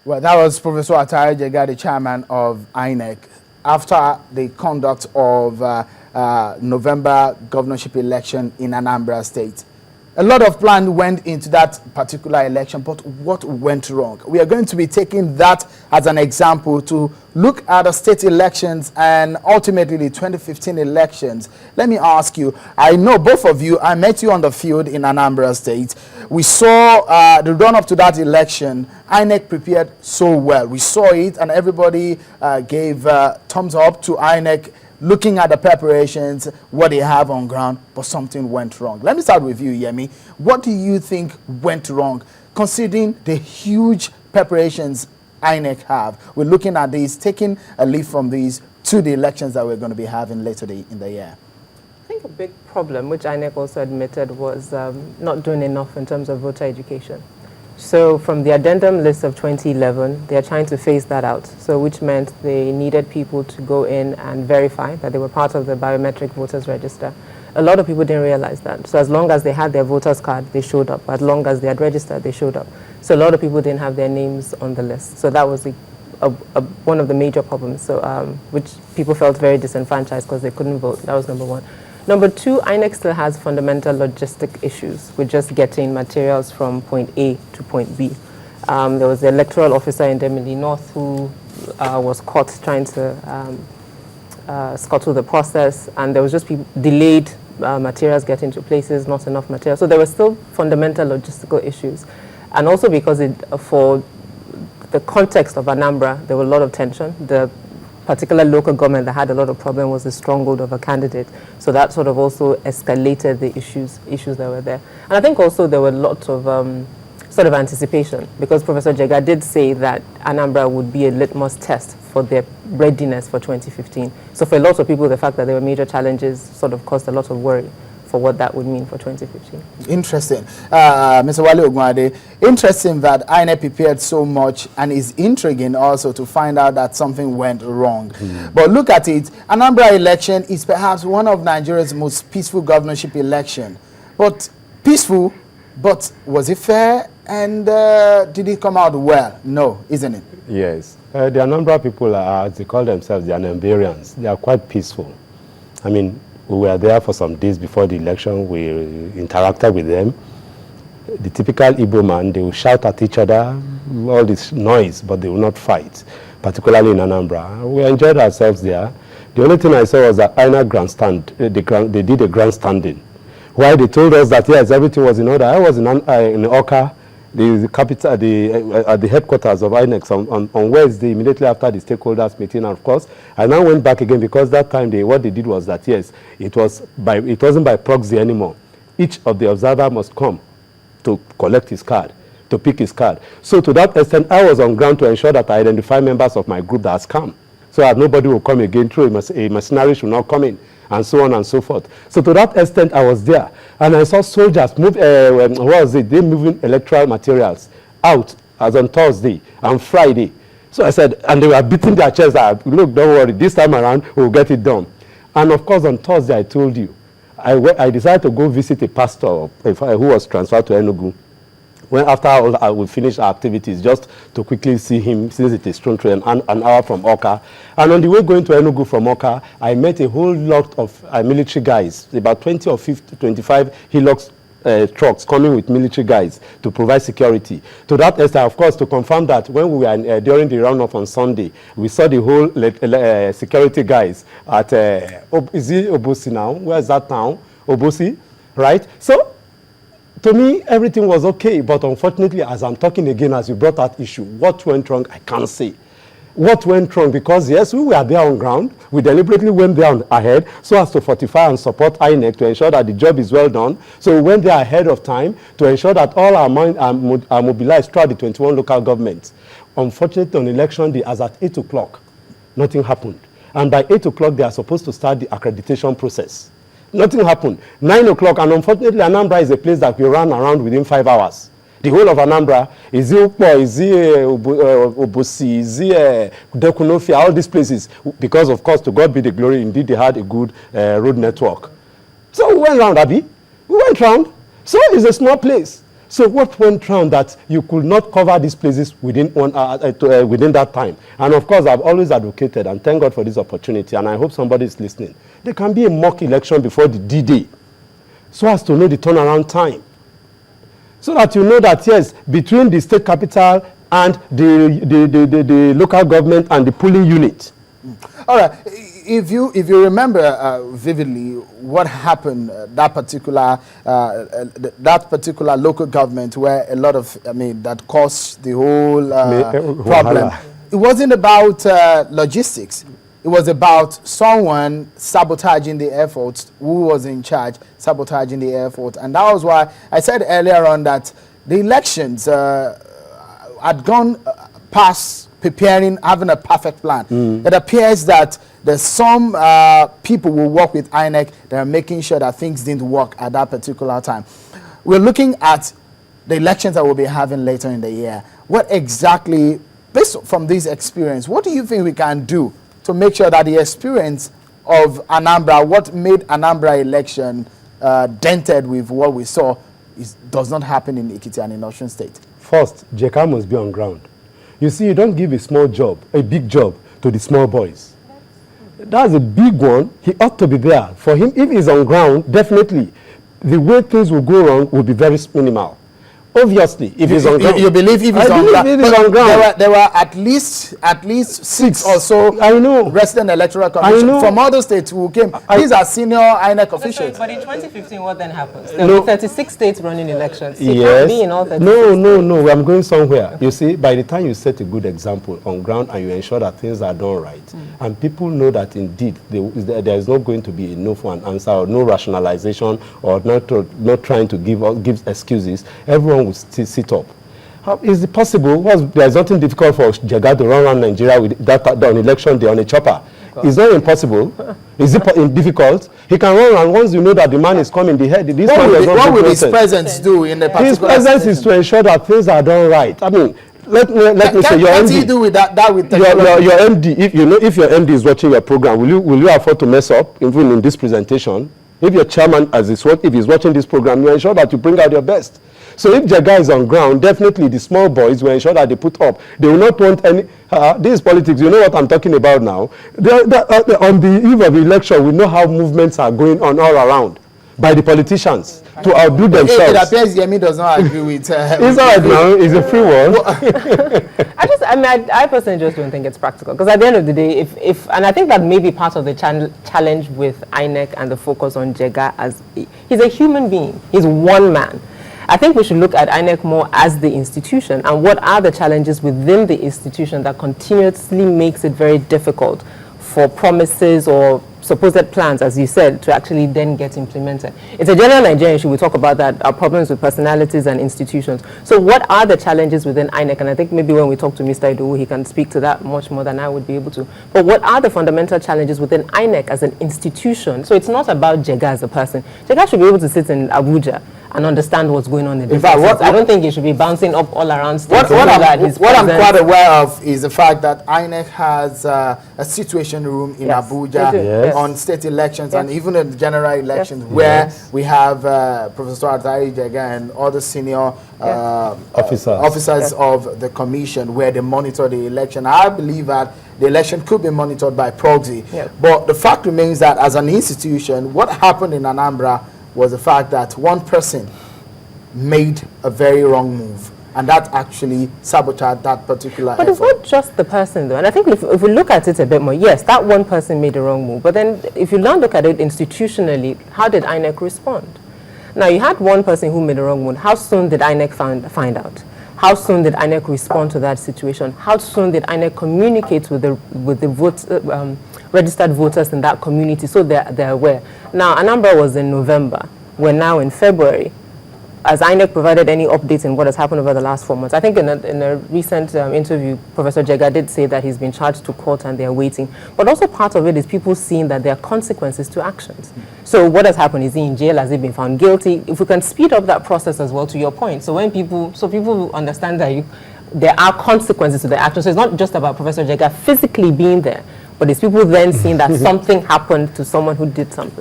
Well, that was Professor Atari Jega, the chairman of INEC, after the conduct of November governorship election in Anambra State. A lot of plan went into that particular election, but what went wrong? We are going to be taking that as an example to look at the state elections and ultimately the 2015 elections. Let me ask you, I know both of you, I met you on the field in Anambra State. We saw the run-up to that election. INEC prepared so well. We saw it and everybody gave thumbs up to INEC, looking at the preparations, what they have on ground, but something went wrong. Let me start with you, Yemi. What do you think went wrong, considering the huge preparations INEC have? We're looking at these, taking a leaf from these to the elections that we're going to be having later in the year. I think a big problem, which INEC also admitted, was not doing enough in terms of voter education. So from the addendum list of 2011, they're trying to phase that out. So which meant they needed people to go in and verify that they were part of the biometric voters register. A lot of people didn't realize that. So as long as they had their voters card, they showed up. As long as they had registered, they showed up. So a lot of people didn't have their names on the list. So that was one of the major problems, so, which people felt very disenfranchised because they couldn't vote. That was number one. Number two, INEC still has fundamental logistic issues with just getting materials from point A to point B. There was the electoral officer in Demili North who was caught trying to scuttle the process, and there was just delayed materials getting to places, not enough material. So there were still fundamental logistical issues. And also because for the context of Anambra, there was a lot of tension. The particular local government that had a lot of problem was the stronghold of a candidate. So that sort of also escalated the issues that were there. And I think also there were lots of sort of anticipation, because Professor Jega did say that Anambra would be a litmus test for their readiness for 2015. So for a lot of people, the fact that there were major challenges sort of caused a lot of worry for what that would mean for 2015. Interesting. Mr. Wale Ogunade, interesting that INEC prepared so much, and is intriguing also to find out that something went wrong. But look at it, Anambra election is perhaps one of Nigeria's most peaceful governorship election. But peaceful, but was it fair, and did it come out well? No, isn't it? Yes. The Anambra people are, as they call themselves, the Anambrians. They are quite peaceful. I mean, we were there for some days before the election. We interacted with them. The typical Igbo man, they will shout at each other, all this noise, but they will not fight, particularly in Anambra. We enjoyed ourselves there. The only thing I saw was that INEC grandstand. They did a grandstanding. Why they told us that, yes, everything was in order. I was in Oka, the capital, at the headquarters of INEC on Wednesday, immediately after the stakeholders meeting. And of course, I now went back again, because that time what they did was that, yes, it wasn't by proxy anymore. Each of the observer must come to collect his card, to pick his card. So to that extent, I was on ground to ensure that I identify members of my group that has come, so that nobody will come again through a mercenary should not come in, and so on and so forth. So to that extent, I was there. And I saw soldiers move, they moving electoral materials out as on Thursday and Friday. So I said, and they were beating their chests that, look, don't worry, this time around, we'll get it done. And of course, on Thursday, I told you, I decided to go visit a pastor who was transferred to Enugu. When after all, we finished our activities, just to quickly see him, since it is strong train, an hour from Oka. And on the way going to Enugu from Oka, I met a whole lot of military guys, about 20 or 50, 25 Hilux trucks coming with military guys to provide security. To that extent, of course, to confirm that when we were during the roundup on Sunday, we saw the whole security guys at, is it Obosi now? Where is that now? Obosi, right? So, to me, everything was okay, but unfortunately, as I'm talking again, as you brought that issue, what went wrong, I can't say. What went wrong? Because yes, we were there on ground. We deliberately went there ahead so as to fortify and support INEC to ensure that the job is well done. So we went there ahead of time to ensure that all our minds are mobilized throughout the 21 local governments. Unfortunately, on election day, as at 8 o'clock, nothing happened. And by 8 o'clock, they are supposed to start the accreditation process. Nothing happened. 9 o'clock, and unfortunately, Anambra is a place that we run around within 5 hours. The whole of Anambra, is it Obosi, is it Dekunofia, all these places, because of course, to God be the glory, indeed they had a good road network. So we went round, Abi. We went round. So it's a small place. So what went wrong that you could not cover these places within 1 hour, within that time? And of course, I've always advocated, and thank God for this opportunity, and I hope somebody is listening. There can be a mock election before the D-Day, so as to know the turnaround time. So that you know that, yes, between the state capital and the local government and the polling unit. All right. If you remember vividly what happened that particular local government where a lot of that caused the whole problem, it wasn't about logistics. It was about someone sabotaging the efforts, who was in charge sabotaging the effort, and that was why I said earlier on that the elections had gone past preparing, having a perfect plan. It appears that there's some people who work with INEC that are making sure that things didn't work at that particular time. We're looking at the elections that we'll be having later in the year. What exactly, based from this experience, what do you think we can do to make sure that the experience of Anambra, what made Anambra election dented with what we saw, does not happen in Ekiti and in Osun State? First, JK must be on ground. You see, you don't give a small job, a big job, to the small boys. That's a big one. He ought to be there. For him, if he's on ground, definitely, the way things will go wrong will be very minimal. Obviously, if he's on ground. You believe if he's on ground? There were at least six or so resident electoral commission from other states who came. These are senior INEC officials. But in 2015, what then happens? There were 36 states running elections. So yes. Be in all 36 no. I'm going somewhere. You see, by the time you set a good example on ground and you ensure that things are done right, and people know that indeed there is not going to be a no for an answer or no rationalization or not trying to give excuses, everyone will still sit up. How is it possible? There's nothing difficult for Jega to run around Nigeria with that on election day on a chopper. It's not impossible. Is it difficult? He can run around once you know that the man is coming. What will his presence do in the particular His presence is to ensure that things are done right. I mean, let me say, your MD. What do you do with that? With your MD, if your MD is watching your program, will you afford to mess up even in this presentation? If your chairman, if he's watching this program, you ensure that you bring out your best. So if Jega is on ground, definitely the small boys will ensure that they put up. They will not want any. This is politics. You know what I'm talking about now. On the eve of the election, we know how movements are going on all around by the politicians to outdo themselves. It appears Yemi does not agree with. It's all right now. It's a free world. I personally just don't think it's practical, because at the end of the day, and I think that may be part of the challenge with INEC and the focus on Jega, as he's a human being. He's one man. I think we should look at INEC more as the institution, and what are the challenges within the institution that continuously makes it very difficult for promises or supposed plans, as you said, to actually then get implemented. It's a general Nigerian issue. We talk about that, our problems with personalities and institutions. So what are the challenges within INEC? And I think maybe when we talk to Mr. Idowu, he can speak to that much more than I would be able to. But what are the fundamental challenges within INEC as an institution? So it's not about Jega as a person. Jega should be able to sit in Abuja and understand what's going on in the I don't think it should be bouncing up all around states. What I'm quite aware of is the fact that INEC has a situation room in Abuja on state elections and even in the general elections where we have Professor Atari Jega and other senior officers of the commission where they monitor the election. I believe that the election could be monitored by proxy. But the fact remains that as an institution, what happened in Anambra was the fact that one person made a very wrong move, and that actually sabotaged that particular effort. But it's not just the person, though. And I think if we look at it a bit more, yes, that one person made a wrong move. But then if you now look at it institutionally, how did INEC respond? Now, you had one person who made a wrong move. How soon did INEC find out? How soon did INEC respond to that situation? How soon did INEC communicate with the registered voters in that community so they're aware? Now, Anambra was in November. We're now in February. Has INEC provided any updates in what has happened over the last 4 months? I think in a recent interview, Professor Jega did say that he's been charged to court and they're waiting. But also part of it is people seeing that there are consequences to actions. So what has happened? Is he in jail? Has he been found guilty? If we can speed up that process as well, to your point. So when people understand that there are consequences to the action. So it's not just about Professor Jega physically being there, but it's people then seeing that something happened to someone who did something.